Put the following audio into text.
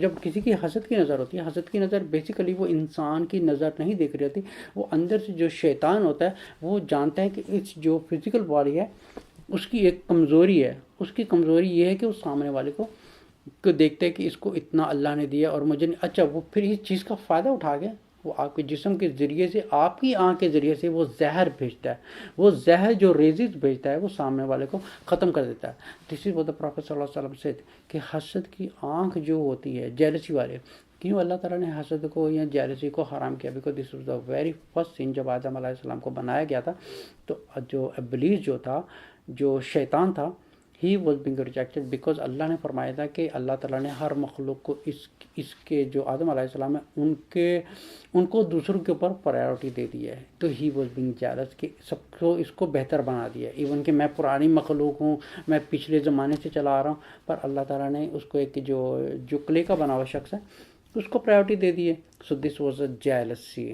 جب کسی کی حسد کی نظر ہوتی ہے، حسد کی نظر بیسیکلی وہ انسان کی نظر نہیں دیکھ رہی ہوتی، وہ اندر سے جو شیطان ہوتا ہے وہ جانتا ہے کہ اس جو فزیکل باڈی ہے اس کی ایک کمزوری ہے. اس کی کمزوری یہ ہے کہ اس سامنے والے کو دیکھتے ہیں کہ اس کو اتنا اللہ نے دیا اور مجھے نہیں. اچھا وہ پھر اس چیز کا فائدہ اٹھا کے وہ آپ کے جسم کے ذریعے سے، آپ کی آنکھ کے ذریعے سے وہ زہر بھیجتا ہے. وہ زہر جو ریزز بھیجتا ہے وہ سامنے والے کو ختم کر دیتا ہے. دس از what the Prophet صلی اللہ علیہ وسلم سے کہ حسد کی آنکھ جو ہوتی ہے، جیلسی والے، کیوں اللہ تعالیٰ نے حسد کو یا جیلسی کو حرام کیا؟ Because this was the very first scene. جب آدم علیہ السلام کو بنایا گیا تھا تو جو ابلیس جو تھا، جو شیطان تھا، he was being rejected because اللہ نے فرمایا تھا کہ اللہ تعالیٰ نے ہر مخلوق کو اس کے جو آدم علیہ السلام ہے ان کو دوسروں کے اوپر پرائیورٹی دے دی ہے. تو ہی واز بینگ جیلس کہ سب کو اس کو بہتر بنا دیا. ایون کہ میں پرانی مخلوق ہوں، میں پچھلے زمانے سے چلا آ رہا ہوں، پر اللہ تعالیٰ نے اس کو ایک جو کلے کا بنا ہوا شخص ہے اس کو پرائیورٹی دے دی ہے. سو دس واز اے جیلسی.